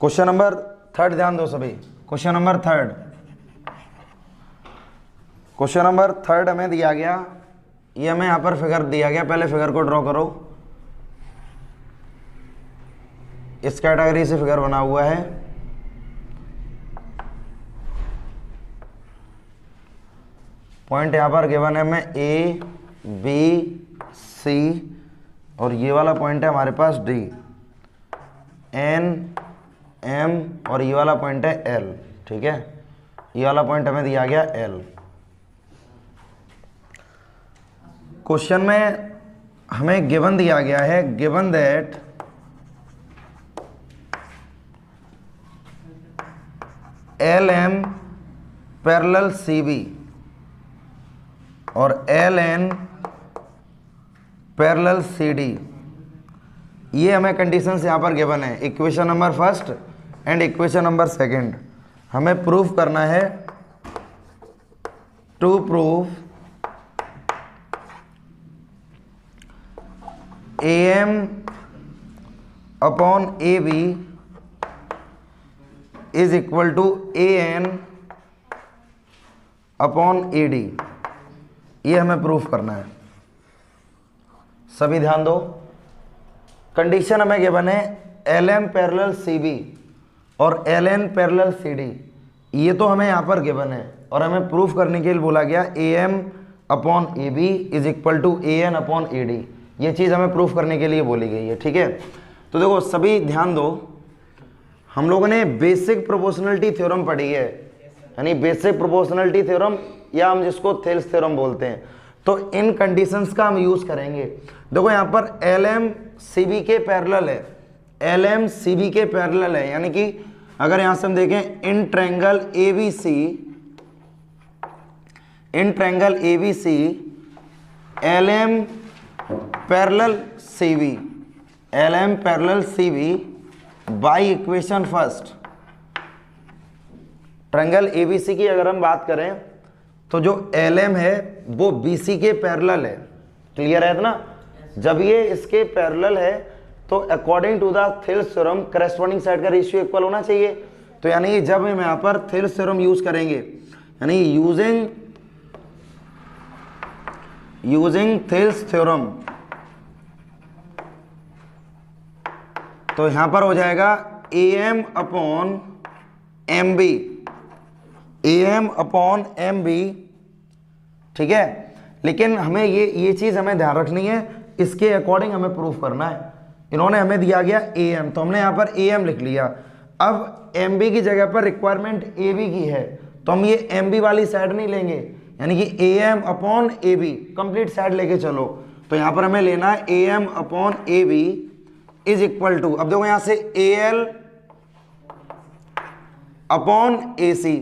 Question number third ध्यान दो सभी। क्वेश्चन नंबर थर्ड हमें दिया गया, ये हमें यहाँ पर फिगर दिया गया। पहले फिगर को ड्रॉ करो। इस कैटेगरी से फिगर बना हुआ है। पॉइंट यहाँ पर गिवन है हमें ए बी सी, और ये वाला पॉइंट है हमारे पास डी, एन एम, और ये वाला पॉइंट है एल। ठीक है, ये वाला पॉइंट हमें दिया गया एल। क्वेश्चन में हमें गिवन दिया गया है, given that L M parallel C B और L N parallel C D, ये हमें कंडीशंस यहाँ पर गिवन है। Equation number first and equation number second हमें प्रूफ करना है। To proof A M upon A B is equal to A N upon A D, ये हमें प्रूफ करना है। सभी ध्यान दो। कंडीशन हमें गिवन है L M parallel C B और L N parallel C D, ये तो हमें यहाँ पर गिवन है और हमें प्रूफ करने के लिए बोला गया A M upon A B is equal to A N upon A D, ये चीज़ हमें प्रूफ करने के लिए बोली गई है। ठीक है, तो देखो सभी ध्यान दो, हम लोगों ने बेसिक प्रोपोर्शनलिटी थ्योरम पढ़ी है, यानी बेसिक प्रोपोर्शनलिटी थ्योरम या हम जिसको थेल्स थ्योरम बोलते हैं। तो इन कंडीशंस का हम यूज़ करेंगे। देखो यहाँ पर एल एम सी बी के पैरेलल है, एल एम सी बी के पैरेलल है, यानी कि अगर यहाँ से हम देखें in triangle A B C, in triangle A B C L M parallel C B, L M parallel C B by equation first. Triangle ABC की अगर हम बात करें तो जो एल एम है वो बी सी के पैरेलल है। क्लियर है ना? जब ये इसके पैरेलल है तो according to the Thales theorem corresponding side का रेशियो इक्वल होना चाहिए। तो यानी जब हम यहाँ पर थेल्स थ्योरम यूज करेंगे, यानी यूजिंग थेल्स थ्योरम, तो यहां पर हो जाएगा A M upon M B, A M upon M B. ठीक है, लेकिन हमें ये चीज हमें ध्यान रखनी है, इसके अकॉर्डिंग हमें प्रूफ करना है। इन्होंने हमें दिया गया ए एम, तो हमने यहां पर ए एम लिख लिया। अब एम बी की जगह पर रिक्वायरमेंट ए बी की है, तो हम ये एम बी वाली साइड नहीं लेंगे, यानी कि A M upon A B complete side लेके चलो। तो यहां पर हमें लेना है A M upon A B is equal to, अब देखो यहां से ए एल अपॉन ए सी,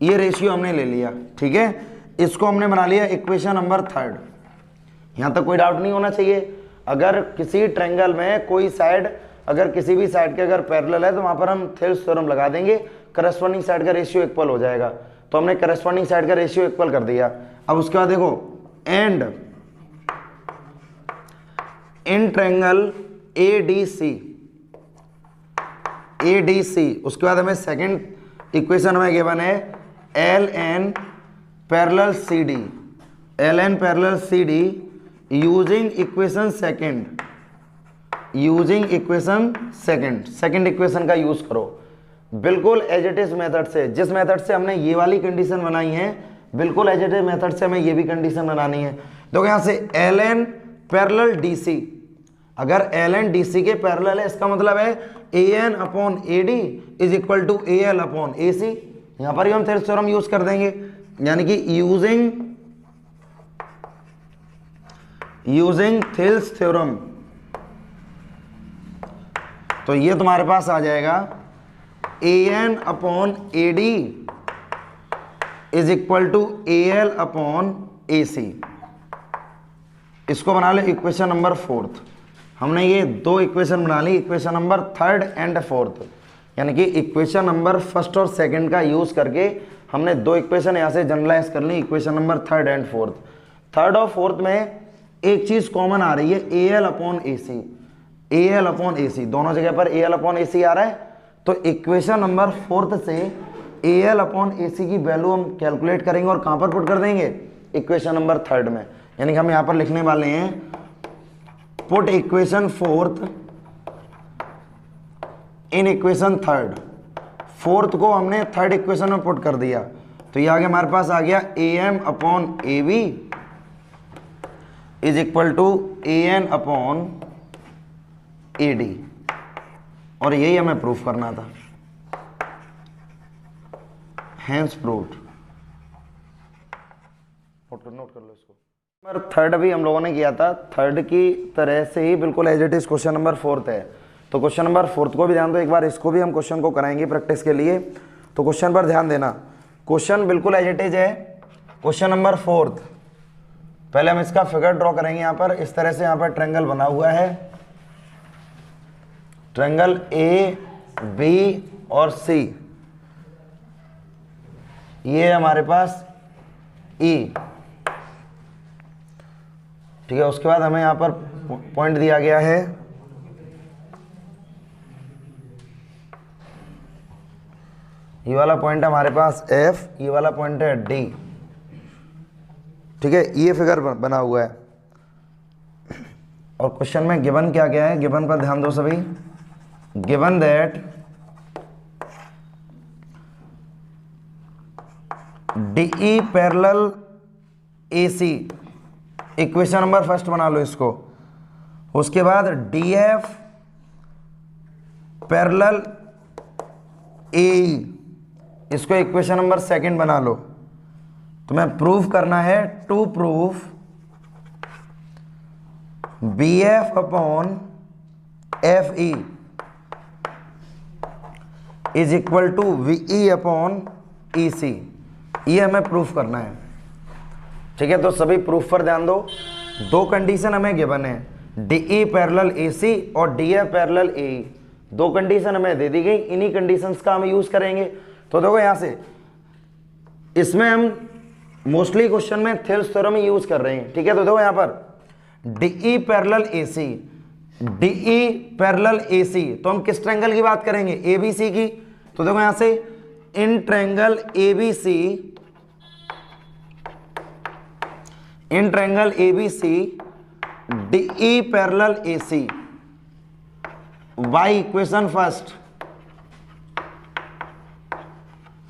ये रेशियो हमने ले लिया। ठीक है, इसको हमने बना लिया इक्वेशन नंबर थर्ड। यहां तक कोई डाउट नहीं होना चाहिए। अगर किसी ट्रायंगल में कोई साइड, अगर किसी भी साइड के अगर पैरेलल है तो वहां पर हम थेल्स थ्योरम लगा देंगे, करस्पॉन्डिंग साइड का रेशियो इक्वल हो जाएगा। तो हमने करस्पॉन्डिंग साइड का रेशियो इक्वल कर दिया। अब उसके बाद देखो and in triangle A D C, A D C, उसके बाद हमें सेकंड इक्वेशन हमें गिवन है L N parallel C D, L N parallel C D using equation second, using equation second, second equation का यूज करो बिल्कुल as it is method से। जिस मेथड से हमने ये वाली कंडीशन बनाई है, बिल्कुल एज इट इज मेथड से हमें ये भी कंडीशन बनानी है। देखो यहां से L N parallel D C, अगर एल एन डी सी के पैरेलल है, इसका मतलब है A N upon A D is equal to A L upon A C. यहां पर ही हम थेल्स थ्योरम यूज कर देंगे, यानी कि यूजिंग थेल्स थ्योरम। तो ये तुम्हारे पास आ जाएगा A N upon A D is equal to A L upon A C. इसको बना लो इक्वेशन नंबर फोर्थ। हमने ये दो इक्वेशन बना ली, equation number third and fourth, यानी कि इक्वेशन नंबर फर्स्ट और सेकंड का यूज करके हमने दो इक्वेशन यहां से जनरलाइज कर ली, equation number third and fourth. Third और फोर्थ में एक चीज कॉमन आ रही है, A L upon A C, A L upon A C, दोनों जगह पर ए एल अपॉन ए सी आ रहा है। तो इक्वेशन नंबर 4 से AL अपॉन AC की वैल्यू हम कैलकुलेट करेंगे और कहाँ पर पुट कर देंगे, इक्वेशन नंबर 3 में। यानी कि हम यहाँ पर लिखने वाले हैं पुट इक्वेशन 4 इन इक्वेशन 3। 4 को हमने 3rd इक्वेशन में पुट कर दिया, तो ये आगे हमारे पास आ गया AM upon AB is equal to AN upon AD, और यही हमें प्रूफ करना था। Hence proved. नोट कर लो इसको। नंबर 3 अभी हम लोगों ने किया था, 3rd की तरह से ही बिल्कुल as it is question number 4 है। तो क्वेश्चन नंबर 4 को भी ध्यान दो, एक बार इसको भी हम क्वेश्चन को कराएंगे प्रैक्टिस के लिए। तो क्वेश्चन पर ध्यान देना, क्वेश्चन बिल्कुल एज इट इज है। क्वेश्चन नंबर 4, पहले हम इसका फिगर ड्रॉ करेंगे। यहाँ पर इस तरह से यहाँ पर ट्रायंगल बना हुआ है, ट्रायंगल A B और C, ये हमारे पास E, ठीक है। उसके बाद हमें यहाँ पर पॉइंट दिया गया है ये वाला पॉइंट है हमारे पास F, ये वाला पॉइंट है D, ठीक है। ये फिगर बना हुआ है। और क्वेश्चन में गिवन क्या क्या है, गिवन पर ध्यान दो सभी। Given that DE parallel AC, equation number first बना लो इसको। उसके बाद DF पैरेलल AE, इसको इक्वेशन नंबर सेकंड बना लो। तुम्हें प्रूफ करना है, to proof BF upon FE is equal to VE upon EC, ये हमें प्रूफ करना है, ठीक है। तो सभी प्रूफ पर ध्यान दो। दो कंडीशन हमें गिवन है, DE पैरेलल AC और DF पैरेलल AE, दो कंडीशन हमें दे दी गई। इन्हीं कंडीशंस का हम यूज करेंगे। तो देखो यहाँ से, इसमें हम मोस्टली क्वेश्चन में थेल्स थ्योरम ही यूज कर रहे हैं, ठीक है। तो देखो यहाँ पर DE parallel AC, DE parallel AC, तो हम किस ट्रायंगल की बात करेंगे, ABC की। तो देखो यहाँ से in triangle ABC, in triangle ABC DE parallel AC bye equation first,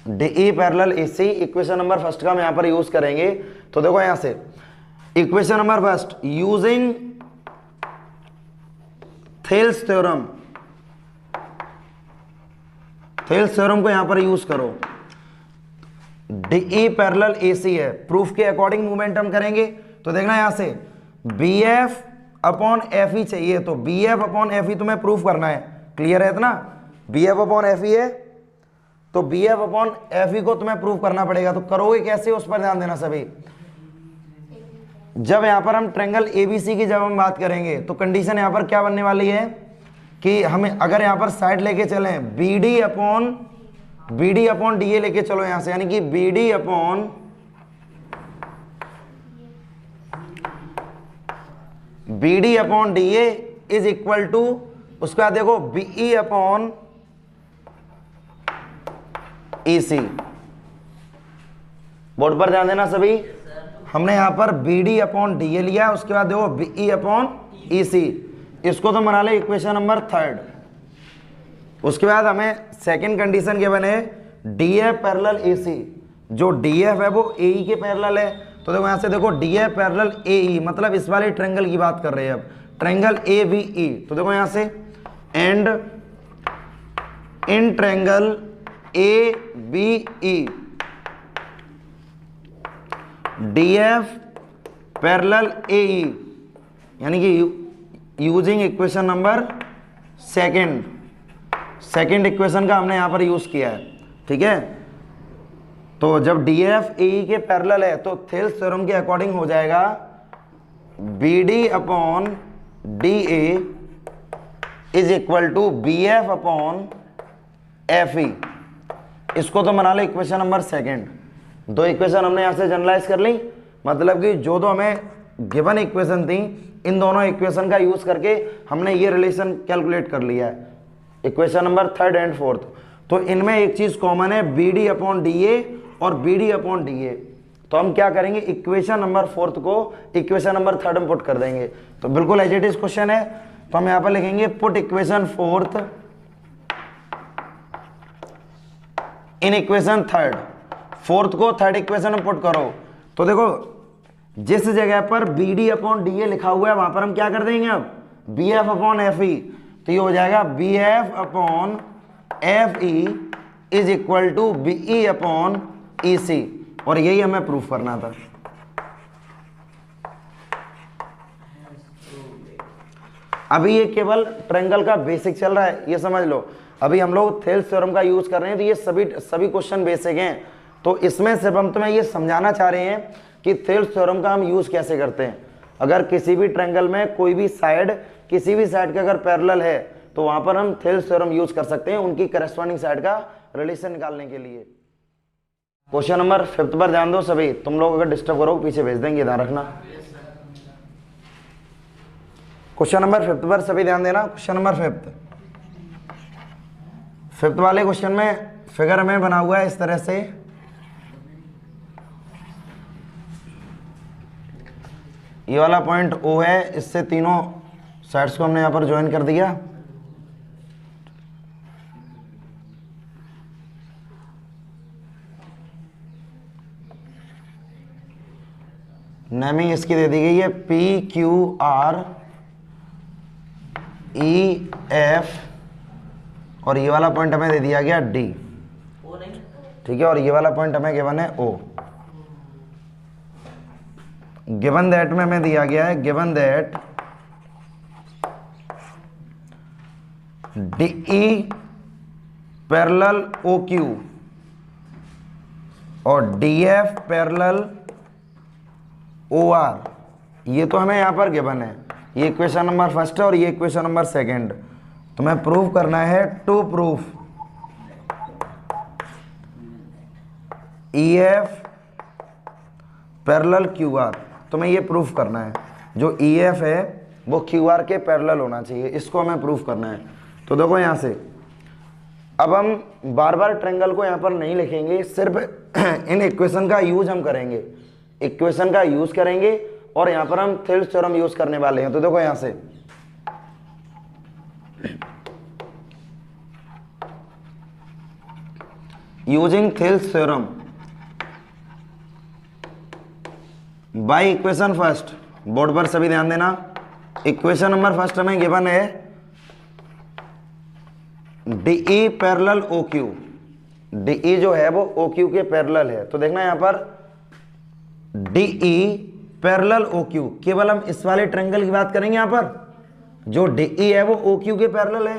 DE parallel AC equation number first का हम यहां पर यूज करेंगे। तो देखो यहां से equation number first using Thales theorem, Thales theorem को यहां पर यूज करो। DE पैरेलल AC है, प्रूफ के अकॉर्डिंग मूवमेंट हम करेंगे। तो देखना यहां से BF अपॉन FE चाहिए, तो BF अपॉन FE तुम्हें प्रूफ करना है। क्लियर है इतना, BF अपॉन FE है, तो BF अपॉन FE को तुम्हें प्रूफ करना पड़ेगा। तो करोगे कैसे, उस पर ध्यान देना सभी। जब यहां पर हम ट्रायंगल ABC की जब हम बात करेंगे, तो कंडीशन यहां पर क्या बनने वाली है कि हमें अगर यहां पर साइड लेके चलें BD अपॉन DA लेके चलो यहां से, यानी कि BD upon DA is equal to, उसके बाद देखो BE अपॉन EC। बोर्ड पर ध्यान देना सभी। हमने यहां पर BD अपॉन DA लिया, उसके बाद देखो BE अपॉन EC, इसको तो बना ले इक्वेशन नंबर 3। उसके बाद हमें सेकंड कंडीशन के बने DF पैरेलल AC, जो DF है वो AE के पैरेलल है। तो देखो यहां से देखो DF पैरेलल AE, मतलब इस वाले ट्रायंगल की बात कर रहे हैं अब, ट्रायंगल ABE। तो देखो यहां से and in triangle ABE DF parallel AE, यानी कि using equation number second equation का हमने यहां पर यूज किया है, ठीक है। तो जब DF AE के पैरेलल है, तो थेल्स थ्योरम के अकॉर्डिंग हो जाएगा BD upon DA is equal to BF upon FE। इसको तो बना लो इक्वेशन नंबर सेकंड। दो इक्वेशन हमने यहां से जनरलाइज कर ली, मतलब कि जो दो हमें गिवन इक्वेशन थी, इन दोनों इक्वेशन का यूज करके हमने ये रिलेशन कैलकुलेट कर लिया है। Equation number third and fourth. तो इनमें एक चीज कॉमन है, B D upon D A और B D upon D A. तो हम क्या करेंगे, इक्वेशन नंबर फोर्थ को इक्वेशन नंबर थर्ड में पुट कर देंगे। तो बिल्कुल एज इट इज क्वेश्चन है, तो हम यहां पर लिखेंगे put equation fourth in equation third. Fourth को थर्ड इक्वेशन में पुट करो। तो देखो जिस जगह पर B D upon D A लिखा हुआ है वहां पर हम क्या कर देंगे, अब B F upon F E. तो ये हो जाएगा B F upon F E is equal to B E upon E C, और यही हमें प्रूफ करना था। अभी ये केवल ट्रायंगल का बेसिक चल रहा है, ये समझ लो। अभी हम लोग थेल्स थ्योरम का यूज कर रहे हैं, तो ये सभी क्वेश्चन बेसिक हैं। तो इसमें सिर्फ हम तुम्हें ये समझाना चाह रहे हैं कि थेल्स थ्योरम का हम यूज कैसे करते हैं। अगर किसी भी ट्रायंगल में कोई भी साइड किसी भी साइड के अगर पैरेलल है तो वहां पर हम थेल्स थ्योरम यूज कर सकते हैं उनकी करस्पॉन्डिंग साइड का रिलेशन निकालने के लिए। क्वेश्चन नंबर 5 पर ध्यान दो सभी। तुम लोग अगर डिस्टर्ब करो पीछे भेज देंगे, ध्यान रखना। क्वेश्चन नंबर 5 पर सभी ध्यान देना। क्वेश्चन नंबर 5 वाले क्वेश्चन में फिगर हमें बना हुआ है इस तरह से। ये वाला पॉइंट O है, इससे तीनों साइड्स को हमने यहां पर ज्वाइन कर दिया। नेमिंग इसकी दे दी गई है P Q R E F, और ये वाला पॉइंट हमें दे दिया गया डी, ठीक है। और ये वाला पॉइंट हमें गिवन है ओ। गिवन दैट में हमें दिया गया है, given that D E parallel O Q और D F parallel O R. ये तो हमें यहां पर गिवन है, ये इक्वेशन नंबर फर्स्ट है और ये इक्वेशन नंबर सेकंड। तो मैं प्रूव करना है to proof E F parallel Q R. तो मैं ये प्रूफ करना है जो ई एफ है वो क्यू आर के पैरेलल होना चाहिए, इसको हमें प्रूफ करना है। तो देखो यहां से अब हम बार बार ट्रायंगल को यहां पर नहीं लिखेंगे, सिर्फ इन इक्वेशन का यूज हम करेंगे, इक्वेशन का यूज करेंगे और यहां पर हम थेल्स थ्योरम यूज करने वाले हैं। तो देखो यहां से using Thales theorem by equation first. Board पर सभी ध्यान देना। इक्वेशन नंबर फर्स्ट हमें गिवन है DE parallel O Q. DE जो है वो ओ क्यू के पैरेलल है। तो देखना यहां पर डीई पैरेलल ओ क्यू, केवल हम इस वाले ट्रायंगल की बात करेंगे। यहां पर जो डीई है वो ओ क्यू के पैरेलल है,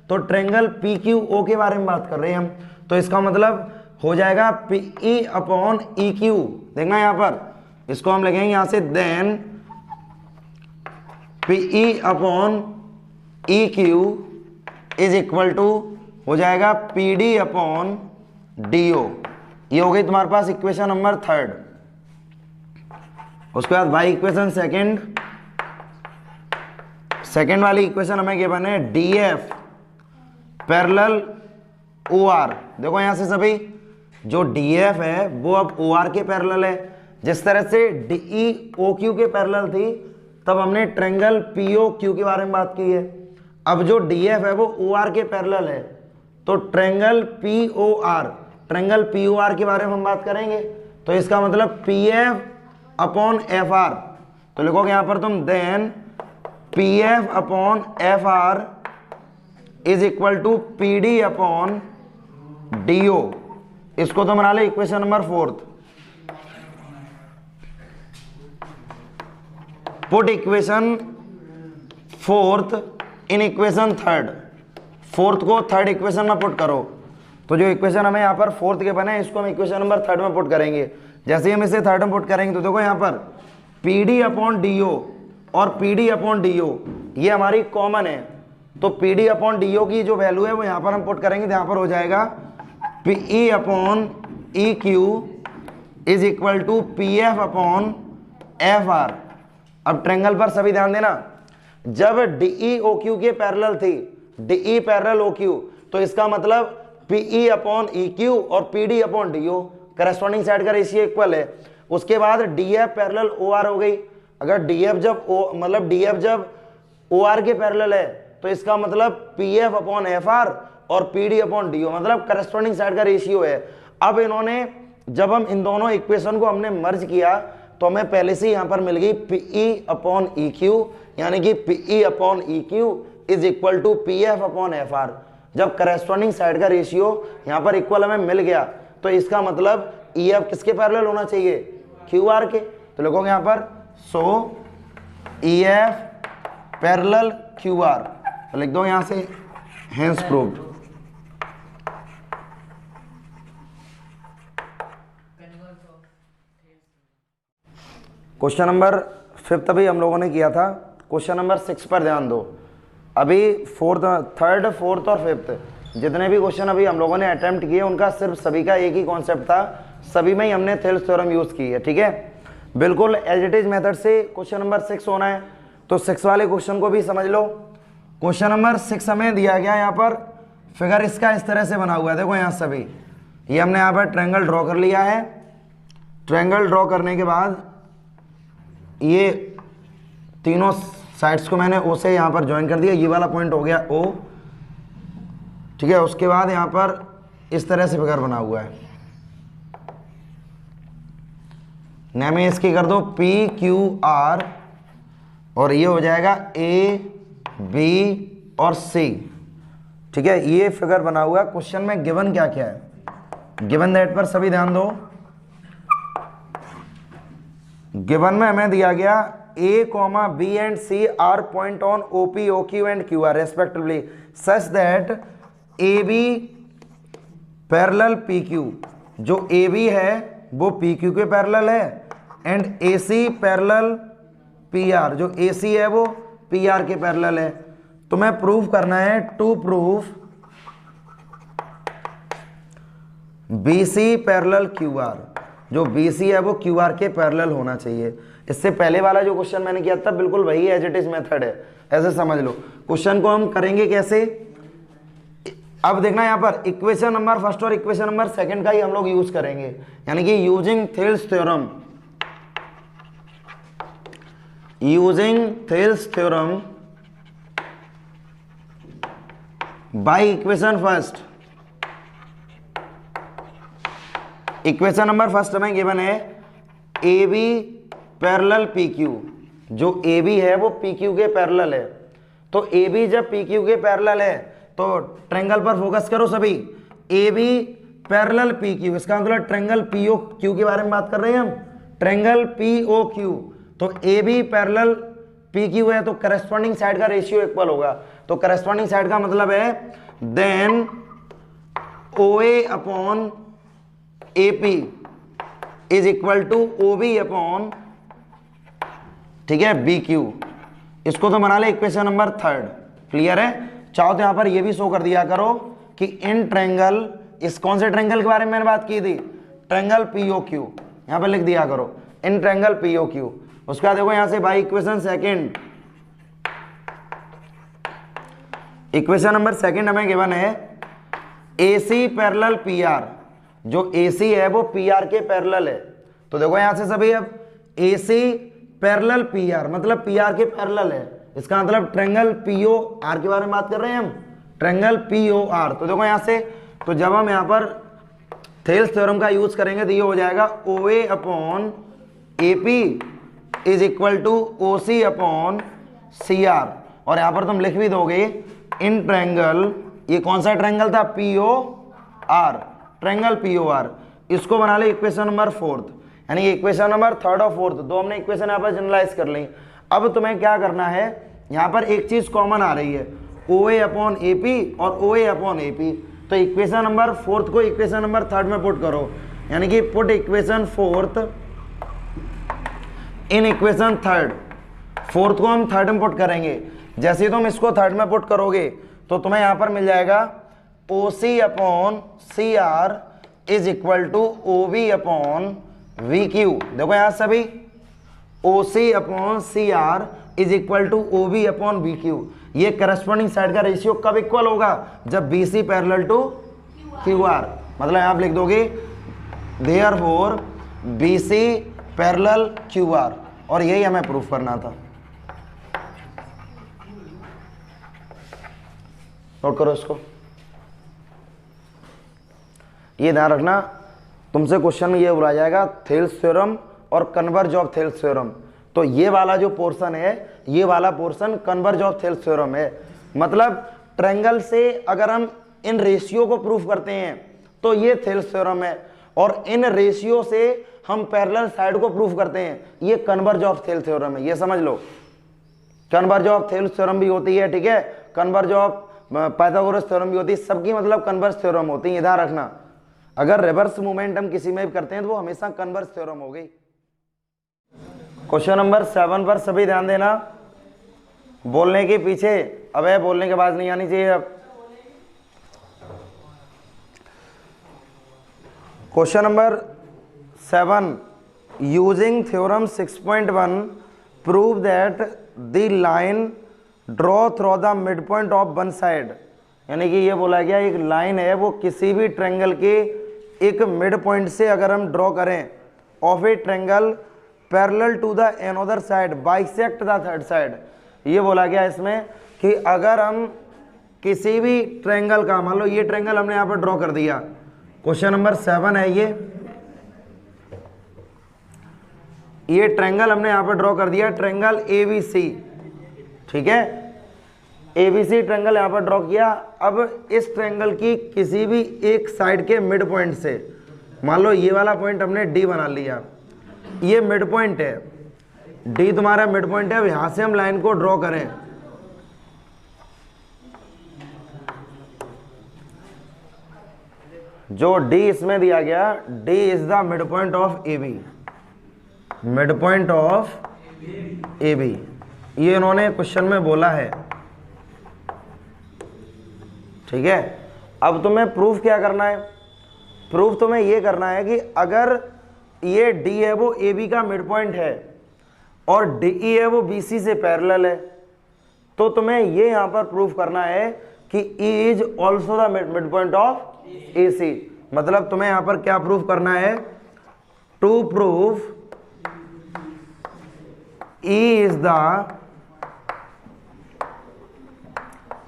तो ट्रायंगल पी क्यू ओ के बारे में बात कर रहे हैं हम। तो इसका मतलब हो जाएगा पीई अपॉन ई क्यू। देखना यहां पर इसको हम लिखेंगे यहां से, then PE upon E Q is equal to हो जाएगा P D upon D O. ये हो गई तुम्हारे पास इक्वेशन नंबर थर्ड। उसके बाद बाई इक्वेशन सेकंड वाली इक्वेशन हमें क्या बने, D F parallel O R. देखो यहां से सभी जो डी एफ है वो अब ओ आर के पैरेलल है। जिस तरह से डीई ओ क्यू के पैरेलल थी तब हमने ट्रायंगल पीओ क्यू के बारे में बात की है। अब जो डी एफ है वो ओ आर के पैरेलल है, तो triangle P O R, triangle P O R के बारे में हम बात करेंगे। तो इसका मतलब P F upon F R. तो लिखोगे यहां पर तुम, then P F upon F R is equal to P D upon D O. इसको तो बना ले equation number fourth. Put equation fourth in equation third. Fourth को थर्ड इक्वेशन में पुट करो। तो जो इक्वेशन हमें यहाँ पर फोर्थ के बने इसको हम इक्वेशन नंबर थर्ड में पुट करेंगे। जैसे ही हम इसे थर्ड में पुट करेंगे तो देखो यहाँ पर P D upon D O और P D upon D O ये हमारी कॉमन है। तो P D upon D O की जो वैल्यू है वो यहाँ पर हम पुट करेंगे, तो यहाँ पर हो जाएगा P E upon E Q is equal to P F upon F R. अब ट्रायंगल पर सभी ध्यान देना, जब डीई ओ क्यू के पैरेलल थी DE पैरेलल OQ, तो इसका मतलब PE अपॉन EQ और PD upon DO, corresponding side का रेशियो इक्वल है। उसके बाद DF पैरेलल OR हो गई। अगर DF जब OR के पैरेलल है तो इसका मतलब PF अपॉन FR और PD अपॉन DO, मतलब करस्पॉन्डिंग साइड का रेशियो है। अब इन्होंने, जब हम इन दोनों इक्वेशन को हमने मर्ज किया तो हमें पहले से यहां पर मिल गई PE अपॉन EQ, यानी कि PE upon EQ is equal to PF upon FR। जब करस्पॉन्डिंग साइड का रेशियो यहां पर इक्वल हमें मिल गया तो इसका मतलब EF किसके पैरेलल होना चाहिए, QR के। तो लिखोगे यहां पर सो EF पैरेलल QR, तो लिख दो यहां से हेंस प्रूव्ड। क्वेश्चन नंबर 5 अभी हम लोगों ने किया था। क्वेश्चन नंबर 6 पर ध्यान दो। अभी थर्ड, फोर्थ और फिफ्थ जितने भी क्वेश्चन अभी हम लोगों ने अटेम्प्ट किए उनका सिर्फ सभी का एक ही कॉन्सेप्ट था, सभी में ही हमने थेल्स थ्योरम यूज की है, ठीक है। बिल्कुल एज इट इज मेथड से क्वेश्चन नंबर 6 होना है, तो 6 वाले क्वेश्चन को भी समझ लो। क्वेश्चन नंबर 6 हमें दिया गया, यहाँ पर फिगर इसका इस तरह से बना हुआ है। देखो यहाँ सभी, ये हमने यहाँ पर ट्रायंगल ड्रॉ कर लिया है। ट्रायंगल ड्रॉ करने के बाद ये तीनों साइड्स को मैंने O से यहाँ पर ज्वाइन कर दिया, ये वाला पॉइंट हो गया O, ठीक है। उसके बाद यहाँ पर इस तरह से फिगर बना हुआ है, नेम इसकी कर दो PQR, और ये हो जाएगा A B और C, ठीक है। ये फिगर बना हुआ है। क्वेश्चन में गिवन क्या क्या है, गिवन दैट पर सभी ध्यान दो। गिवन में हमें दिया गया A, B and C are point on OP, OQ and QR respectively such that AB parallel PQ, जो AB है वो PQ के पैरेलल है, एंड AC पैरेलल PR, जो AC है वो PR के पैरेलल है। तो मैं प्रूव करना है, to prove BC parallel QR, जो BC है वो QR के पैरेलल होना चाहिए। इससे पहले वाला जो क्वेश्चन मैंने किया था बिल्कुल वही एज इट इज मेथड है, ऐसे समझ लो। क्वेश्चन को हम करेंगे कैसे, अब देखना यहाँ पर इक्वेशन नंबर फर्स्ट और इक्वेशन नंबर सेकंड का ही हम लोग यूज करेंगे, यानी कि using Thales theorem, by equation first. Equation number first हमें गिवन है AB पैरेलल PQ, जो AB है वो PQ के पैरेलल है। तो AB जब PQ के पैरेलल है तो ट्रायंगल पर फोकस करो सभी, AB पैरेलल PQ, इसका मतलब ट्रायंगल POQ के बारे में बात कर रहे हैं हम, ट्रायंगल POQ। तो AB पैरेलल PQ है तो करस्पॉन्डिंग साइड का रेशियो इक्वल होगा। तो करस्पॉन्डिंग साइड का मतलब है then OA upon AP is equal to OB upon, ठीक है, BQ। इसको तो बना ले इक्वेशन नंबर 3, क्लियर है। चाहो तो यहां पर ये भी शो कर दिया करो कि इन ट्रायंगल, इस कौन से ट्रायंगल के बारे में मैंने बात की थी, ट्रायंगल POQ, यहां पर लिख दिया करो इन ट्रायंगल POQ। उसका देखो यहां से by equation second, equation number second हमें गिवन है AC पैरेलल PR, जो AC है वो PR के पैरेलल है। तो देखो यहां से सभी, अब AC पैरेलल PR मतलब PR के पैरेलल है, इसका मतलब ट्रायंगल POR के बारे में बात कर रहे हैं हम, ट्रायंगल POR। तो देखो यहां से, तो जब हम यहां पर थेल्स थ्योरम का यूज करेंगे तो ये हो जाएगा OA upon AP is equal to OC upon CR, और यहां पर तुम लिख भी दोगे इन ट्रायंगल, ये कौन सा ट्रायंगल था, POR, ट्रायंगल POR। इसको बना ले इक्वेशन नंबर 4, यानी इक्वेशन नंबर 3 और 4 दो हमने इक्वेशन यहाँ पर जनरलाइज कर ली। अब तुम्हें क्या करना है, यहाँ पर एक चीज कॉमन आ रही है, OA अपॉन AP और OA अपॉन AP। तो इक्वेशन नंबर 4 को इक्वेशन नंबर 3 में पुट करो, यानी कि पुट इक्वेशन 4 इन इक्वेशन 3। 4 को हम 3 में पुट करेंगे, जैसे ही तुम इसको 3 में पुट करोगे तो तुम्हें यहाँ पर मिल जाएगा OC upon CR is equal to OB upon VQ। देखो यहाँ सभी OC upon CR is equal to O B upon B Q. ये करस्पॉन्डिंग साइड का रेशियो कब इक्वल होगा? जब B C parallel to Q R. मतलब आप लिख दोगे therefore B C parallel Q R, और यही हमें प्रूफ करना था। नोट करो इसको, ये ध्यान रखना, तुमसे क्वेश्चन में ये बोला जाएगा थेल्स थ्योरम और कन्वर्ज ऑफ थेल्स थ्योरम। तो ये वाला जो पोर्शन है, ये वाला portion converse of Thales theorem है। मतलब ट्रायंगल से अगर हम इन रेशियो को प्रूफ करते हैं तो ये थेल्स थ्योरम है, और इन रेशियो से हम पैरेलल साइड को प्रूफ करते हैं, ये कन्वर्ज ऑफ थेल्स थ्योरम है। ये समझ लो, कन्वर्ज ऑफ थेल्स थ्योरम भी होती है, ठीक है, कन्वर्ज ऑफ पाइथागोरस थ्योरम भी होती है, सबकी मतलब कन्वर्ज थ्योरम होती है। ध्यान रखना, अगर रिवर्स मूवमेंट हम किसी में भी करते हैं तो वो हमेशा कन्वर्ज थ्योरम हो गई। क्वेश्चन नंबर 7 पर सभी ध्यान देना, बोलने के पीछे, अबे बोलने के बाद नहीं आनी चाहिए। अब question number 7, using theorem 6.1 prove that the line draw through the mid point of one side. यानी कि ये बोला गया एक लाइन है, वो किसी भी ट्रायंगल के एक मिड पॉइंट से अगर हम ड्रॉ करें of a triangle parallel to the another side bisect the third side. ये बोला गया इसमें कि अगर हम किसी भी ट्रायंगल का, मान लो ये ट्रायंगल हमने यहाँ पर ड्रॉ कर दिया, क्वेश्चन नंबर 7 है ये ट्रायंगल हमने यहाँ पर ड्रॉ कर दिया, ट्रायंगल ABC, ठीक है, ABC ट्रायंगल यहाँ पर ड्रॉ किया। अब इस ट्रायंगल की किसी भी एक साइड के मिड पॉइंट से, मान लो ये वाला पॉइंट हमने D बना लिया, ये मिड पॉइंट है, D तुम्हारा मिड पॉइंट है। अब यहां से हम लाइन को ड्रॉ करें, जो D इसमें दिया गया, D is the mid point of AB, mid point of AB, ये इन्होंने क्वेश्चन में बोला है, ठीक है। अब तुम्हें प्रूफ क्या करना है? प्रूफ तुम्हें ये करना है कि अगर ये D है वो AB का मिड पॉइंट है और DE है वो BC से पैरेलल है, तो तुम्हें ये यहां पर प्रूफ करना है कि E is also the mid point of AC। मतलब तुम्हें यहां पर क्या प्रूफ करना है? To proof E is the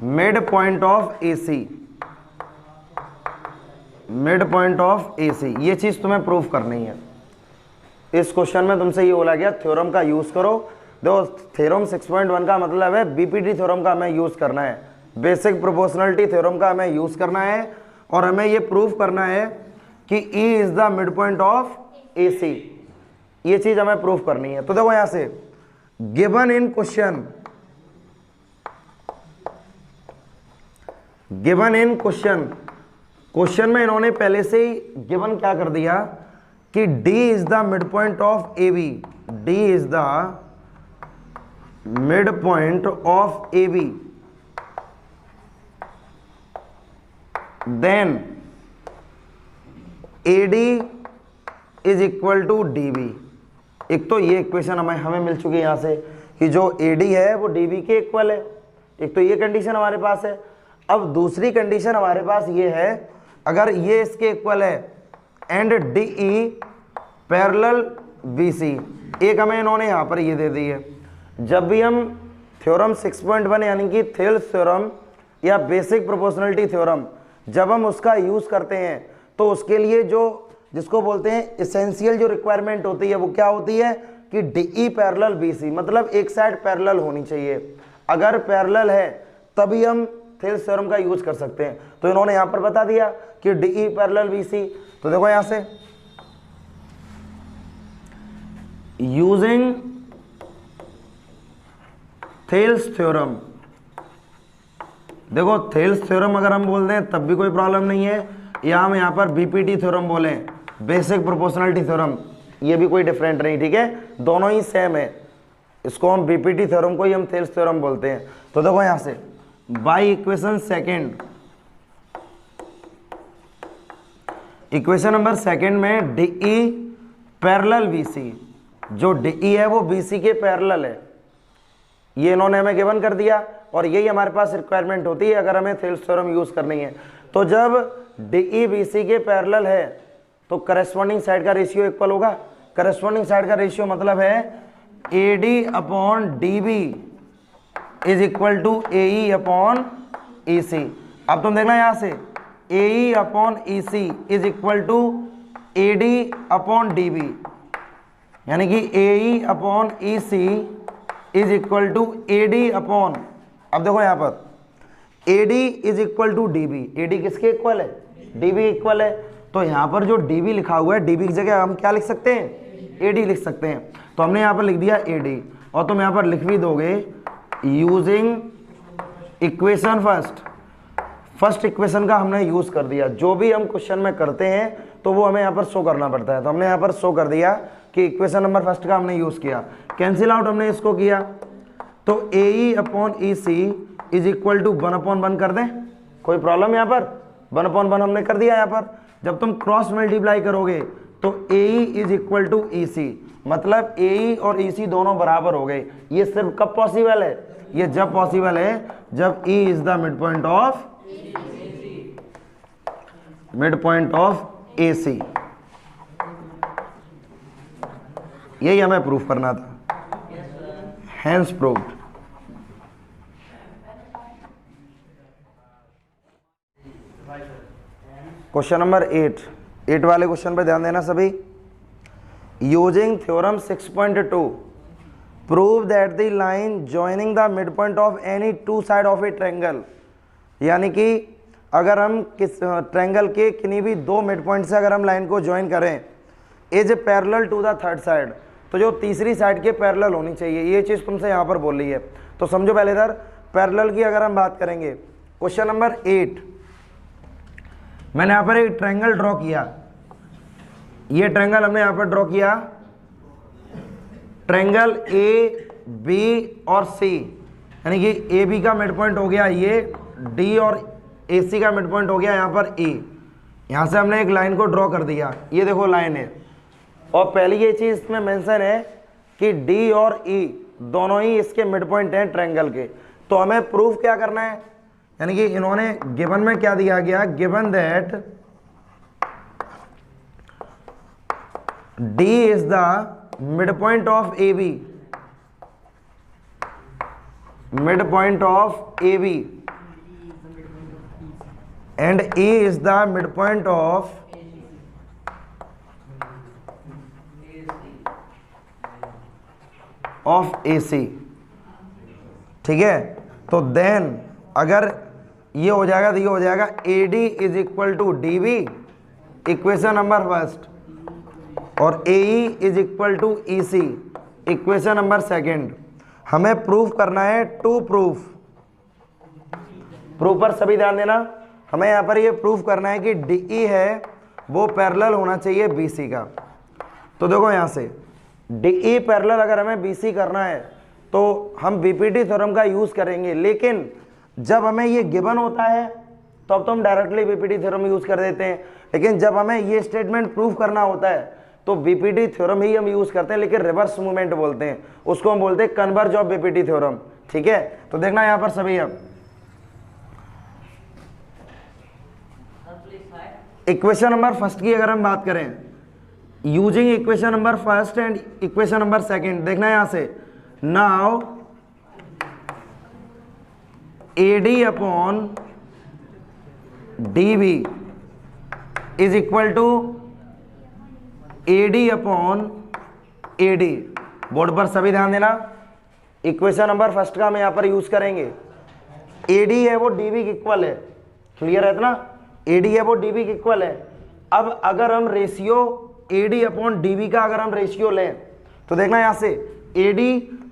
mid point of AC, mid point of AC, ये चीज तुम्हें प्रूफ करनी है। इस क्वेश्चन में तुमसे ये बोला गया थ्योरम का यूज करो। देखो थ्योरम 6.1 का मतलब है BPT थ्योरम का हमें यूज करना है, बेसिक प्रोपोर्शनलिटी थ्योरम का हमें यूज करना है, और हमें ये प्रूफ करना है कि E is the mid point of AC। ये चीज हमें प्रूफ करनी है। तो देखो यहां से given in question, given in question, question में इन्होंने पहले से ही गिवन क्या कर दिया कि D is the mid point of AB, D is the mid point of AB, then AD is equal to DB। एक तो ये इक्वेशन हमें मिल चुकी है यहां से कि जो AD है वो DB के इक्वल है, एक तो ये कंडीशन हमारे पास है। अब दूसरी कंडीशन हमारे पास ये है, अगर ये इसके इक्वल है एंड DE पैरेलल BC, एक हमें इन्होंने यहां पर ये दे दी है। जब भी हम थ्योरम 6.1 यानी कि थेल्स थ्योरम या बेसिक प्रोपोर्शनलिटी थ्योरम जब हम उसका यूज करते हैं तो उसके लिए जो जिसको बोलते हैं एसेंशियल जो रिक्वायरमेंट होती है वो क्या होती है कि DE पैरेलल BC, मतलब एक साइड पैरेलल होनी चाहिए। अगर पैरेलल है तभी हम थेल्स थ्योरम का यूज कर सकते हैं। तो इन्होंने यहां पर बता दिया कि DE पैरेलल BC। तो देखो यहां से यूजिंग थेल्स थ्योरम, देखो थेल्स थ्योरम अगर हम बोल दें तब भी कोई प्रॉब्लम नहीं है, या हम यहां पर BPT थ्योरम बोलें, बेसिक प्रोपोर्शनलिटी थ्योरम, ये भी कोई डिफरेंट नहीं, ठीक है, दोनों ही सेम है। इसको हम BPT थ्योरम को ही हम थेल्स थ्योरम बोलते हैं। तो देखो यहां से by equation second, equation number second में DE पैरेलल BC, जो DE है वो BC के पैरेलल है, ये इन्होंने हमें गिवन कर दिया और यही हमारे पास रिक्वायरमेंट होती है अगर हमें थेल्स थ्योरम यूज करनी है। तो जब DE BC के पैरेलल है तो करस्पॉन्डिंग साइड का रेशियो इक्वल होगा। करस्पॉन्डिंग साइड का रेशियो मतलब है AD upon DB is equal to AE upon EC। अब तुम देखना यहां से AE upon EC is equal to AD upon DB, यानी कि AE upon EC is equal to AD upon, अब देखो यहां पर AD is equal to DB, AD किसके इक्वल है? DB इक्वल है। तो यहां पर जो DB लिखा हुआ है, DB की जगह हम क्या लिख सकते हैं? AD लिख सकते हैं। तो हमने यहां पर लिख दिया AD और तुम यहां पर लिख भी दोगे यूजिंग इक्वेशन फर्स्ट इक्वेशन का हमने यूज कर दिया। जो भी हम क्वेश्चन में करते हैं तो वो हमें यहाँ पर शो करना पड़ता है। तो हमने यहाँ पर शो कर दिया कि इक्वेशन नंबर फर्स्ट का हमने यूज किया। कैंसिल आउट हमने इसको किया तो AE upon EC is equal to 1/1 कर दें, कोई प्रॉब्लम यहाँ पर? 1/1 हमने कर दिया। यहाँ पर जब तुम क्रॉस मल्टीप्लाई करोगे तो AE is equal to EC, मतलब AE और EC दोनों बराबर हो गए। ये सिर्फ कब पॉसिबल है? ये जब पॉसिबल है जब E is the mid point of AC। यही हमें प्रूफ करना था, हैंस प्रूव्ड। क्वेश्चन नंबर 8 वाले क्वेश्चन पे ध्यान देना सभी। Using theorem 6.2 prove that the line joining the mid point of any two side of a triangle, यानी कि अगर हम किस ट्रायंगल के किन्हीं भी दो मिड पॉइंट से अगर हम लाइन को ज्वाइन करें, is parallel to the third side, तो जो तीसरी साइड के पैरेलल होनी चाहिए। ये चीज़ तुमसे यहाँ पर बोल रही है। तो समझो पहले इधर पैरेलल की अगर हम बात करेंगे, क्वेश्चन नंबर 8 मैंने यहाँ पर एक ट्रायंगल ड्रॉ किया। ये ट्रायंगल हमने यहाँ पर ड्रॉ किया, ट्रायंगल AB और C, यानी कि AB का मिड पॉइंट हो गया ये, D और AC का मिड पॉइंट हो गया यहाँ पर E। यहाँ से हमने एक लाइन को ड्रॉ कर दिया, ये देखो लाइन है। और पहली ये चीज़ इसमें मेंशन है कि D और E दोनों ही इसके मिड पॉइंट हैं ट्रायंगल के। तो हमें प्रूफ क्या करना है, यानी कि इन्होंने गिवन में क्या दिया गया, given that D is the mid point of AB, mid point of AB and E is the midpoint of AC। ठीक है, तो देन अगर ये हो जाएगा तो ये हो जाएगा AD is equal to DB equation number first, और AE is equal to EC equation number second. हमें प्रूफ करना है टू प्रूफ पर सभी ध्यान देना। हमें यहाँ पर ये प्रूफ करना है कि DE है वो पैरेलल होना चाहिए BC का। तो देखो यहाँ से DE पैरेलल अगर हमें BC करना है तो हम BPT थ्योरम का यूज़ करेंगे, लेकिन जब हमें ये गिवन होता है तो अब तो हम डायरेक्टली BPT थ्योरम यूज़ कर देते हैं, लेकिन जब हमें ये स्टेटमेंट प्रूफ करना होता है तो BPT थ्योरम ही हम यूज़ करते हैं, लेकिन रिवर्स मूवमेंट बोलते हैं उसको, हम बोलते हैं कन्वर्ज ऑफ BPT थ्योरम। ठीक है, तो देखना यहाँ पर सभी, अब इक्वेशन नंबर फर्स्ट की अगर हम बात करें, using equation number first and equation number second, देखना है यहां से, now AD upon DB is equal to AD upon AD। Board पर सभी ध्यान देना, इक्वेशन नंबर फर्स्ट का हम यहां पर यूज करेंगे। AD है वो DB के इक्वल है, क्लियर है ना, AD है वो DB के इक्वल है। अब अगर हम रेशियो AD अपॉन DB का अगर हम रेशियो लें तो देखना यहां से AD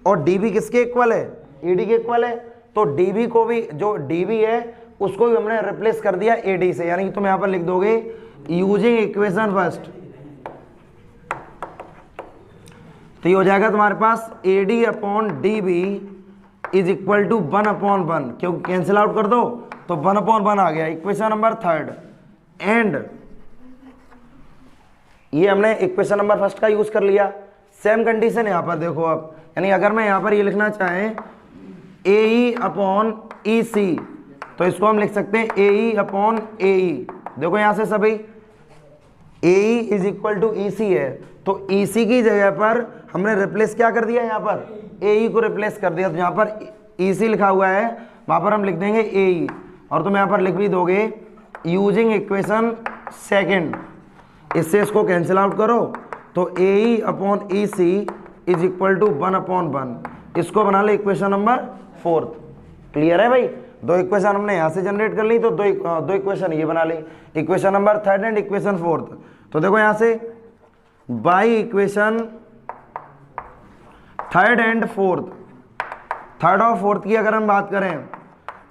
और DB किसके इक्वल है, AD के इक्वल है। तो DB को भी, जो DB है उसको भी हमने रिप्लेस कर दिया AD से, यानी कि तुम यहां पर लिख दोगे यूजिंग इक्वेशन फर्स्ट, तो ये हो जाएगा तुम्हारे पास AD upon DB is equal to 1/1, क्योंकि कैंसिल आउट कर दो तो 1/1 आ गया, इक्वेशन नंबर थर्ड। एंड ये हमने इक्वेशन नंबर फर्स्ट का यूज कर लिया। सेम कंडीशन यहां पर देखो अब, यानी अगर मैं यहां पर ये लिखना चाहें AE अपॉन EC, तो इसको हम लिख सकते हैं AE अपॉन AE। देखो यहां से सभी AE is equal to EC है, तो EC की जगह पर हमने रिप्लेस क्या कर दिया, यहाँ पर AE को रिप्लेस कर दिया, तो यहाँ पर EC लिखा हुआ है, वहां पर हम लिख देंगे AE, और तुम यहाँ पर लिख भी दोगे यूजिंग इक्वेशन सेकेंड। इससे इसको कैंसिल आउट करो, तो AE upon EC is equal to 1 upon 1। इसको बना लो इक्वेशन नंबर 4। क्लियर है भाई? दो इक्वेशन हमने यहाँ से जनरेट कर ली, तो दो इक्वेशन ये बना ली, इक्वेशन नंबर 3 एंड इक्वेशन 4। तो देखो यहाँ से बाई इक्वेशन 3 एंड 4, 3rd और 4th की अगर हम बात करें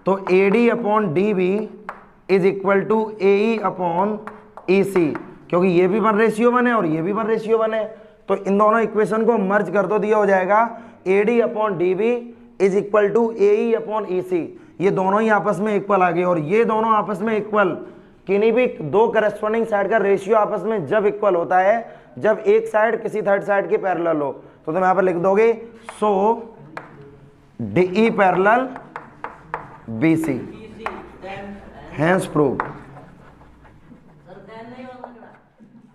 तो AD upon DB is equal to AE upon EC, क्योंकि ये भी 1:1 है और ये भी 1:1 है, तो इन दोनों इक्वेशन को मर्ज कर दो, दिया हो जाएगा AD upon DB is equal to AE upon EC। ये दोनों ही आपस में इक्वल आ गए, और ये दोनों आपस में इक्वल, किन्हीं भी दो करस्पॉन्डिंग साइड का रेशियो आपस में जब इक्वल होता है जब एक साइड किसी थर्ड साइड के पैरेलल हो। तो तुम यहाँ पर लिख दोगे so DE parallel BC, hence prove.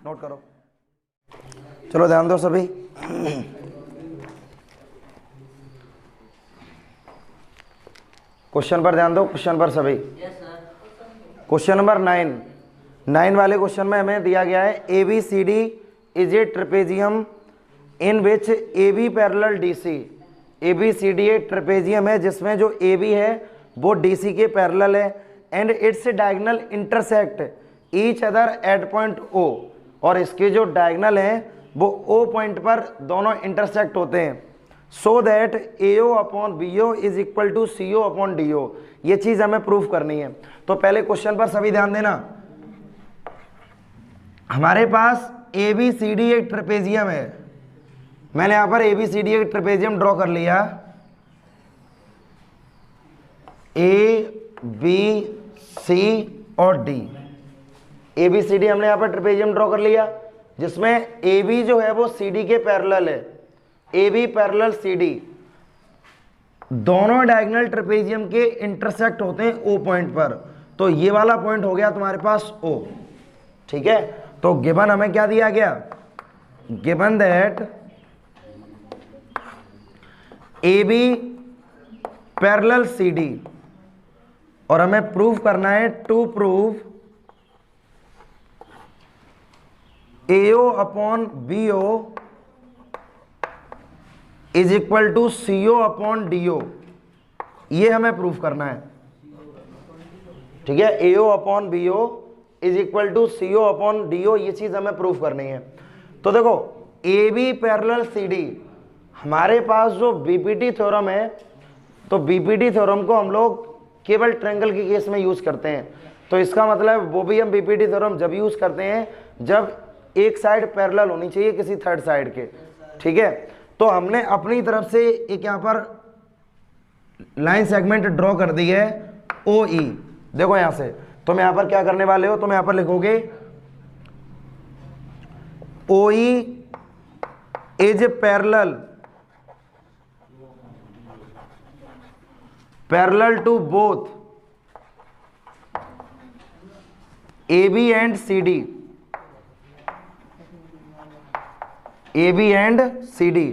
Note करो, चलो ध्यान दो सभी। क्वेश्चन पर ध्यान दो, क्वेश्चन पर सभी। क्वेश्चन नंबर 9 वाले क्वेश्चन में हमें दिया गया है ABCD is a trapezium in which AB parallel DC। ABCD एक ट्रेपेजियम है जिसमें जो AB है वो DC के पैरेलल है, and its diagonal intersect each other at point O, और इसके जो डायगोनल हैं वो O पॉइंट पर दोनों इंटरसेक्ट होते हैं, so that AO upon BO is equal to CO upon DO। ये चीज हमें प्रूफ करनी है। तो पहले क्वेश्चन पर सभी ध्यान देना, हमारे पास ABCD एक ट्रेपेजियम है, मैंने यहां पर ABCD एक ट्रेपेजियम ड्रॉ कर लिया, A B C और D। ABCD हमने यहां पर ट्रेपेजियम ड्रॉ कर लिया जिसमें AB जो है वो CD के पैरेलल है, AB पैरेलल CD, दोनों डायगोनल ट्रेपेजियम के इंटरसेक्ट होते हैं O पॉइंट पर, तो ये वाला पॉइंट हो गया तुम्हारे पास O। ठीक है, तो गिवन हमें क्या दिया गया, given that AB parallel CD, और हमें प्रूव करना है to prove AO upon BO is equal to CO upon DO। ये हमें प्रूफ करना है। ठीक है, AO upon BO is equal to CO upon DO, ये चीज हमें प्रूफ करनी है। तो देखो AB पैरेलल CD, हमारे पास जो BPT थ्योरम है, तो BPT थ्योरम को हम लोग केवल ट्रायंगल के केस में यूज करते हैं, तो इसका मतलब वो भी हम BPT थ्योरम जब यूज करते हैं जब एक साइड पैरेलल होनी चाहिए किसी थर्ड साइड के। ठीक है, तो हमने अपनी तरफ से एक यहां पर लाइन सेगमेंट ड्रॉ कर दी है OE। देखो यहां से तुम यहां पर क्या करने वाले हो, तुम यहां पर लिखोगे OE is parallel to both AB and CD, AB and CD।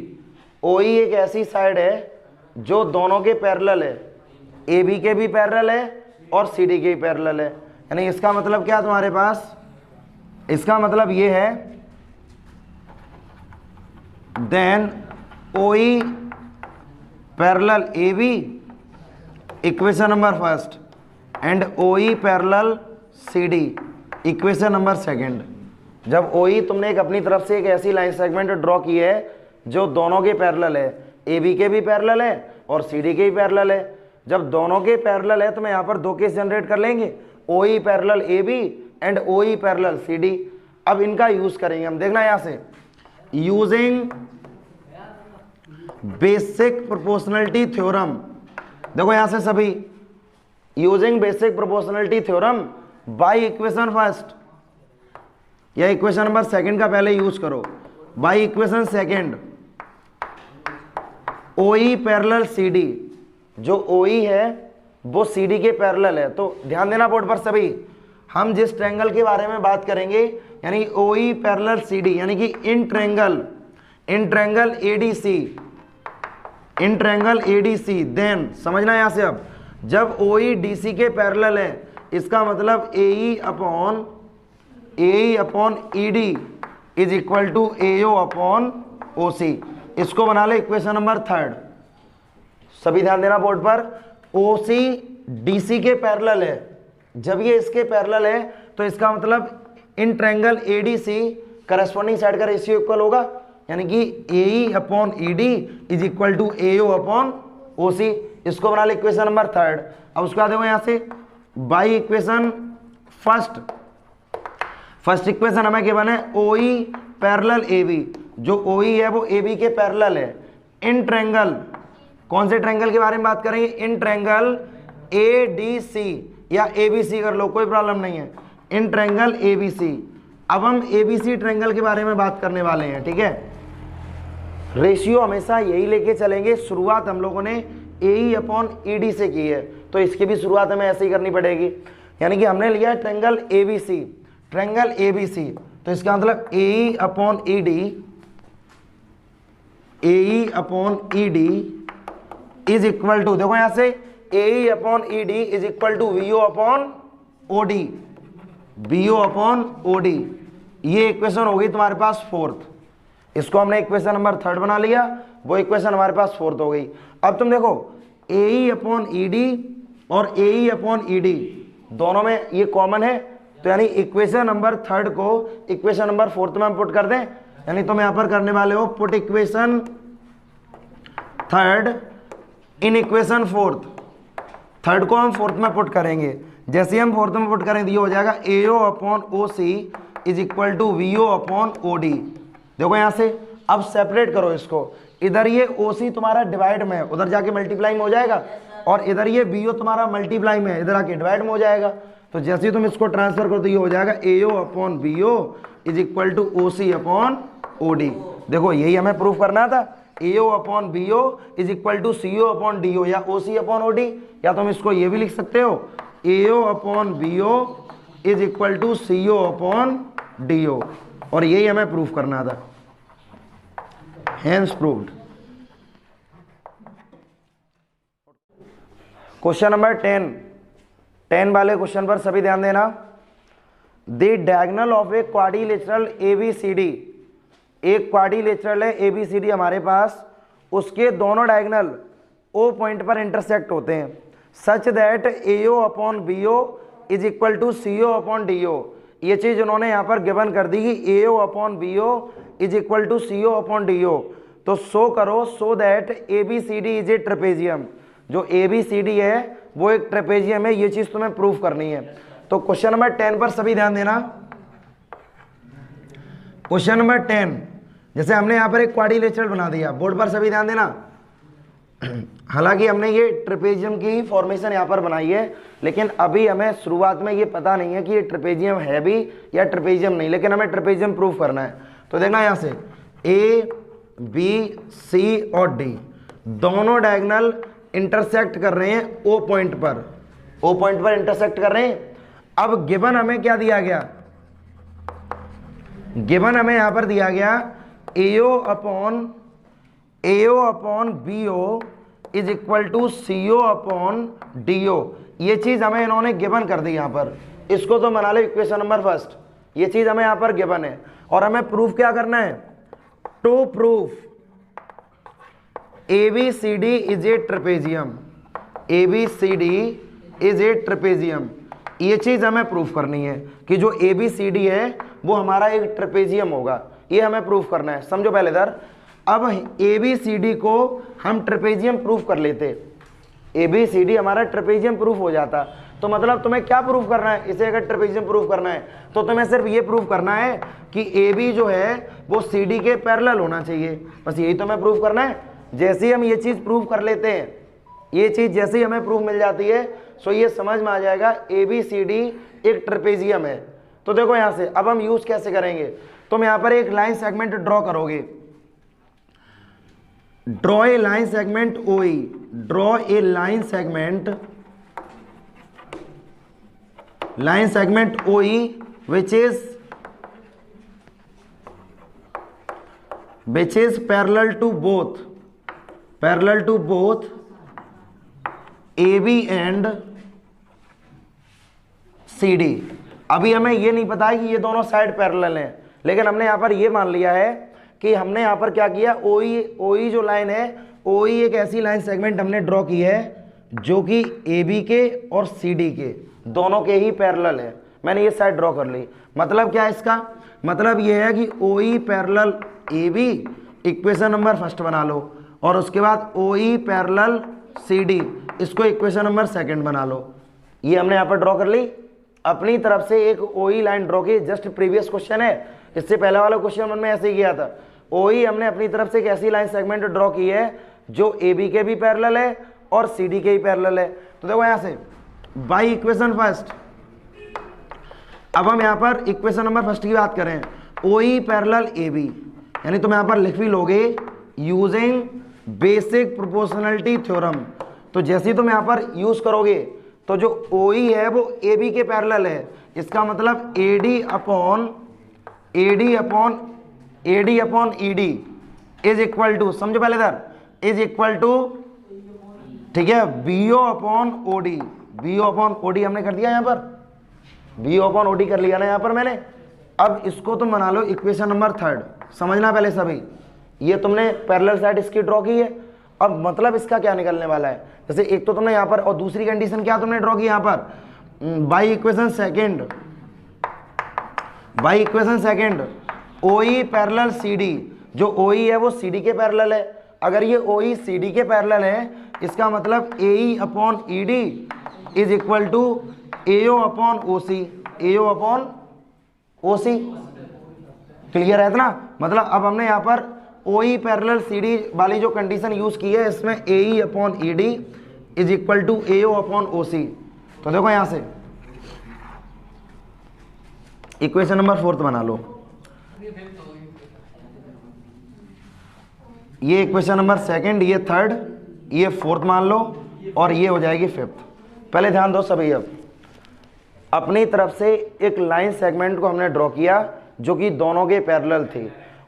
OE एक ऐसी साइड है जो दोनों के पैरेलल है, AB के भी पैरेलल है और CD के भी पैरेलल है, यानी इसका मतलब क्या तुम्हारे पास, इसका मतलब ये है then OE parallel AB equation number first and OE parallel CD equation number second. जब OE तुमने एक अपनी तरफ से एक ऐसी लाइन सेगमेंट ड्रॉ की है जो दोनों के पैरेलल है, AB के भी पैरेलल है और CD के भी पैरेलल है, जब दोनों के पैरेलल है तो मैं यहाँ पर दो केस जनरेट कर लेंगे, OE parallel AB and OE parallel CD। अब इनका यूज करेंगे हम, देखना यहाँ से यूजिंग बेसिक प्रोपोर्शनलिटी थ्योरम। देखो यहां से सभी using basic proportionality theorem by equation first, या इक्वेशन नंबर सेकंड का पहले यूज करो, by equation second OE parallel CD जो OE है वो CD के पैरेलल है। तो ध्यान देना बोर्ड पर सभी, हम जिस ट्रायंगल के बारे में बात करेंगे यानी OE पैरेलल CD, यानी कि इन ट्रायंगल ADC, देन समझना यहां से, अब जब OE DC के पैरेलल है इसका मतलब AE upon ED is equal to AO upon OC। इसको बना ले इक्वेशन नंबर 3। सभी ध्यान देना बोर्ड पर, OC DC के पैरेलल है, जब ये इसके पैरेलल है तो इसका मतलब in triangle ADC corresponding side का रेशियो इक्वल होगा, यानी कि AE upon ED is equal to AO upon OC। इसको बना ले इक्वेशन नंबर 3। अब उसके बाद देखो यहां से बाई इक्वेशन फर्स्ट इक्वेशन हमें क्या बने, OE पैरेलल AB, जो OE है वो AB के पैरेलल है। इन ट्रायंगल, कौन से ट्रायंगल के बारे में बात करेंगे, इन ट्रायंगल ADC या ABC कर लो, कोई प्रॉब्लम नहीं है, इन ट्रायंगल ABC। अब हम ABC ट्रायंगल के बारे में बात करने वाले हैं, ठीक है। रेशियो हमेशा यही लेके चलेंगे, शुरुआत हम लोगों ने AE अपॉन ED से की है तो इसकी भी शुरुआत हमें ऐसे ही करनी पड़ेगी, यानी कि हमने लिया ट्रायंगल ABC, तो इसका मतलब AE upon ED is equal to, देखो यहां से AE upon ED is equal to VO upon OD। ये इक्वेशन होगी तुम्हारे पास 4th। इसको हमने इक्वेशन नंबर 3 बना लिया, वो इक्वेशन हमारे पास 4th हो गई। अब तुम देखो AE अपॉन ED और AE अपॉन ED दोनों में ये कॉमन है, तो यानी इक्वेशन नंबर 3 को इक्वेशन नंबर 4th में हम पुट कर दें, यानी तुम यहां पर करने वाले हो put equation 3 in equation 4th। 3rd को हम 4th में पुट करेंगे, जैसे ही हम 4th में पुट करेंगे ये हो जाएगा AO upon OC is equal to VO upon OD। देखो यहां से अब सेपरेट करो इसको, इधर ये OC तुम्हारा डिवाइड में है, उधर जाके मल्टीप्लाई में हो जाएगा, और इधर ये VO तुम्हारा मल्टीप्लाई में है, इधर आके डिवाइड में हो जाएगा। तो जैसे ही तुम इसको ट्रांसफर करो तो ये हो जाएगा AO upon VO is equal to OC upon OD। देखो यही हमें प्रूफ करना था, AO upon VO is equal to CO upon DO या OC अपॉन OD, या तुम इसको ये भी लिख सकते हो AO upon VO is equal to CO upon DO, और यही हमें प्रूफ करना था। Hence proved। क्वेश्चन नंबर 10 वाले क्वेश्चन पर सभी ध्यान देना। The diagonal of a quadrilateral ABCD, एक क्वाड्रिलेटरल है ABCD हमारे पास, उसके दोनों डायगोनल O पॉइंट पर इंटरसेक्ट होते हैं, such that AO upon BO is equal to CO upon DO। ये चीज उन्होंने यहाँ पर गिवन कर दी कि AO upon BO is equal to CO upon DO। तो शो करो so that ABCD is a trapezium, जो ABCD है वो एक ट्रेपेजियम है, ये चीज तुम्हें प्रूफ करनी है। तो क्वेश्चन नंबर 10 पर सभी ध्यान देना। क्वेश्चन नंबर 10, जैसे हमने यहाँ पर एक क्वाड्रिलेटरल बना दिया, बोर्ड पर सभी ध्यान देना। हालांकि हमने ये ट्रेपेजियम की फॉर्मेशन यहाँ पर बनाई है, लेकिन अभी हमें शुरुआत में ये पता नहीं है कि ये ट्रेपेजियम है भी या ट्रेपेजियम नहीं, लेकिन हमें ट्रेपेजियम प्रूफ करना है। तो देखना यहाँ से A, B, C और D दोनों डायगोनल इंटरसेक्ट कर रहे हैं O पॉइंट पर इंटरसेक्ट कर रहे हैं। अब गिवन हमें क्या दिया गया, गिवन हमें यहां पर दिया गया AO upon BO is equal to CO upon DO। ये चीज हमें इन्होंने गिवन कर दी यहां पर, इसको तो बना ले इक्वेशन नंबर 1। ये चीज हमें यहां पर गिवन है और हमें प्रूफ क्या करना है, to proof ABCD is a trapezium, ABCD is a trapezium. ये चीज हमें प्रूफ करनी है कि जो ABCD है वो हमारा एक ट्रेपेजियम होगा, ये हमें प्रूफ करना है। समझो पहले इधर, अब ABCD को हम ट्रेपेजियम प्रूफ कर लेते, ABCD हमारा ट्रेपेजियम प्रूफ हो जाता। तो मतलब तुम्हें क्या प्रूफ करना है, इसे अगर ट्रेपेजियम प्रूफ करना है तो तुम्हें सिर्फ ये प्रूफ करना है कि AB जो है वो CD के पैरेलल होना चाहिए, बस यही तुम्हें प्रूफ करना है। जैसे ही हम ये चीज प्रूफ कर लेते हैं, ये चीज जैसे ही हमें प्रूफ मिल जाती है, सो ये समझ में आ जाएगा ABCD एक ट्रेपेजियम है। तो देखो यहां से अब हम यूज कैसे करेंगे, तुम यहां पर एक लाइन सेगमेंट ड्रॉ करोगे, draw a line segment OE, draw a line segment OE which is parallel to both AB and CD। अभी हमें ये नहीं पता है कि ये दोनों साइड पैरेलल हैं, लेकिन हमने यहाँ पर ये मान लिया है कि हमने यहाँ पर क्या किया, OE जो लाइन है, OE एक ऐसी लाइन सेगमेंट हमने ड्रॉ की है जो कि AB के और CD के दोनों के ही पैरेलल है। मैंने ये साइड ड्रॉ कर ली। मतलब क्या है इसका मतलब ये है कि OE parallel AB, equation number first बना लो, और उसके बाद OE पैरेलल CD, इसको इक्वेशन नंबर सेकंड बना लो। ये हमने यहाँ पर ड्रॉ कर ली, अपनी तरफ से एक OE लाइन ड्रॉ की। जस्ट प्रीवियस क्वेश्चन है, इससे पहले वाला क्वेश्चन में ऐसे ही किया था। OE हमने अपनी तरफ से एक ऐसी लाइन सेगमेंट ड्रॉ की है जो AB के भी पैरेलल है और CD के ही पैरेलल है। तो देखो यहाँ से बाई इक्वेशन फर्स्ट, अब हम यहाँ पर इक्वेशन नंबर फर्स्ट की बात करें, OE पैरेलल AB, यानी तुम यहाँ पर लिख भी लोगे यूजिंग बेसिक प्रोपोर्शनलिटी थ्योरम। तो जैसे ही तुम यहाँ पर यूज करोगे तो जो OE है वो AB के पैरेलल है, इसका मतलब AD upon ED is equal to, समझो पहले इधर, इज इक्वल टू, ठीक है, BO अपॉन OD हमने कर दिया यहाँ पर, BO अपॉन OD कर लिया ना यहाँ पर मैंने। अब इसको तुम बना लो इक्वेशन नंबर थर्ड। समझना पहले सभी, ये तुमने पैरेलल साइड इसकी ड्रॉ की है। अब मतलब इसका क्या निकलने वाला है, जैसे एक तो तुमने यहाँ पर, और दूसरी कंडीशन क्या तुमने ड्रॉ की यहाँ पर, by equation second OE parallel CD, जो OE है वो CD के पैरेलल है। अगर ये OE CD के पैरेलल है, इसका मतलब AE upon ED is equal to AO upon OC। Clear है ना? मतलब अब हमने यहाँ पर OE पैरेलल CD वाली जो कंडीशन यूज की है, इसमें AE upon ED is equal to AO upon OC। तो देखो यहाँ से इक्वेशन नंबर फोर्थ बना लो, ये इक्वेशन नंबर सेकंड, ये थर्ड, ये फोर्थ मान लो, और ये हो जाएगी फिफ्थ। पहले ध्यान दो सभी, अब अपनी तरफ से एक लाइन सेगमेंट को हमने ड्रॉ किया जो कि दोनों के पैरेलल थे,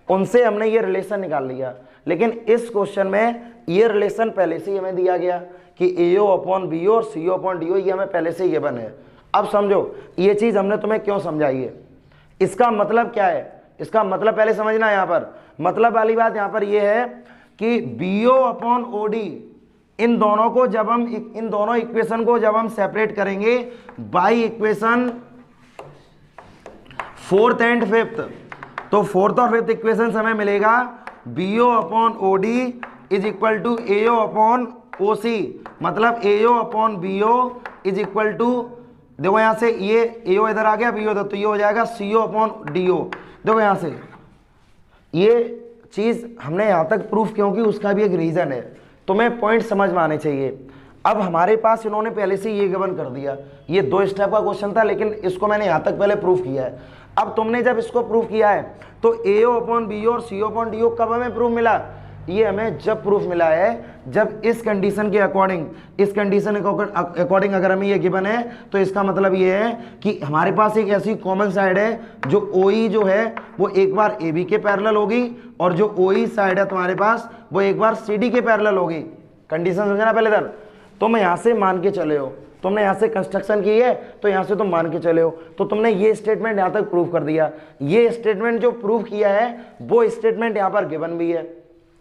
उनसे हमने ये रिलेशन निकाल लिया। लेकिन इस क्वेश्चन में ये रिलेशन पहले से ही हमें दिया गया कि AO अपॉन BO और CO अपॉन DO, ये हमें पहले से गिवन है। अब समझो ये चीज़ हमने तुम्हें क्यों समझाई है, इसका मतलब क्या है, इसका मतलब पहले समझना है। यहाँ पर मतलब वाली बात यहाँ पर ये है कि BO अपॉन OD, इन दोनों को जब हम, इन दोनों इक्वेशन को जब हम सेपरेट करेंगे by equation fourth and fifth, तो फोर्थ और फिफ्थ इक्वेशन हमें मिलेगा BO upon OD is equal to AO upon OC। मतलब AO upon BO is equal to, देखो यहाँ से ये AO इधर आ गया, BO इधर, तो ये हो जाएगा CO अपॉन DO। देखो यहाँ से ये चीज़ हमने यहाँ तक प्रूफ क्यों की, उसका भी एक रीज़न है, तुम्हें पॉइंट समझ में आने चाहिए। अब हमारे पास इन्होंने पहले से ये गिवन कर दिया, ये 2 स्टेप का क्वेश्चन था, लेकिन इसको मैंने यहाँ तक पहले प्रूफ किया है। अब तुमने जब इसको प्रूफ किया है तो AO अपॉन BO और CO अपॉन DO कब हमें प्रूफ मिला, ये हमें जब प्रूफ मिला है जब इस कंडीशन के अकॉर्डिंग, इस कंडीशन अकॉर्डिंग अगर हमें ये गिवन है, तो इसका मतलब ये है कि हमारे पास एक ऐसी कॉमन साइड है जो OE जो है वो एक बार AB के पैरेलल होगी, और जो OE साइड है तुम्हारे पास वो एक बार CD के पैरेलल होगी। कंडीशन समझना पहले इधर, तुम यहाँ से मान के चले हो, तुमने यहाँ से कंस्ट्रक्शन की है तो यहाँ से तुम मान के चले हो, तो तुमने ये स्टेटमेंट यहाँ तक प्रूव कर दिया। ये स्टेटमेंट जो प्रूव किया है वो स्टेटमेंट यहाँ पर गिवन भी है,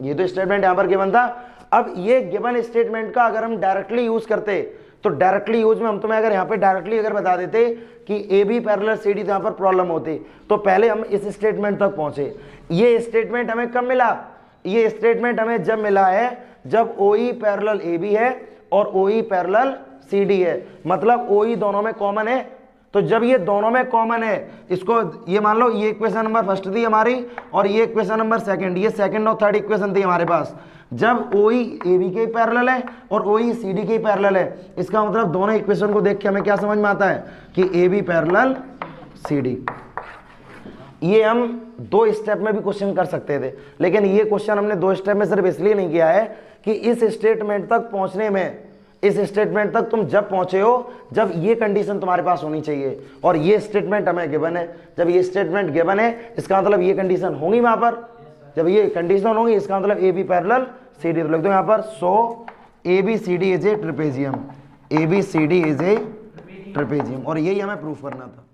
ये तो स्टेटमेंट यहाँ पर गिवन था। अब ये गिवन स्टेटमेंट का अगर हम डायरेक्टली यूज करते, तो डायरेक्टली यूज में हम तुम्हें अगर यहाँ पे डायरेक्टली अगर बता देते कि AB पैरेलल CD, तो यहाँ पर प्रॉब्लम होती। तो पहले हम इस स्टेटमेंट तक पहुंचे। ये स्टेटमेंट हमें कब मिला, ये स्टेटमेंट हमें जब मिला है जब OE पैरेलल AB है और OE पैरेलल CD है, मतलब OE दोनों में कॉमन है। तो जब ये दोनों में कॉमन है, इसको ये मान लो, ये इक्वेशन नंबर फर्स्ट थी हमारी और ये इक्वेशन नंबर सेकंड, ये सेकंड और थर्ड इक्वेशन थी हमारे पास। जब OE AB के पैरेलल है और OE CD के पैरेलल है, इसका मतलब दोनों इक्वेशन को देख के हमें क्या समझ में आता है कि AB पैरेलल CD। ये हम 2 स्टेप में भी क्वेश्चन कर सकते थे, लेकिन ये क्वेश्चन हमने 2 स्टेप में सिर्फ इसलिए नहीं किया है कि इस स्टेटमेंट तक पहुंचने में, इस स्टेटमेंट तक तुम जब पहुंचे हो जब ये कंडीशन तुम्हारे पास होनी चाहिए, और ये स्टेटमेंट हमें गिवन है। जब ये स्टेटमेंट गिवन है इसका मतलब ये कंडीशन होंगी वहां पर, जब ये कंडीशन होंगी इसका मतलब A B parallel C D. तो लिख दो यहाँ पर, so A B C D is a trapezium, A B C D is a trapezium, और यही हमें प्रूफ करना था।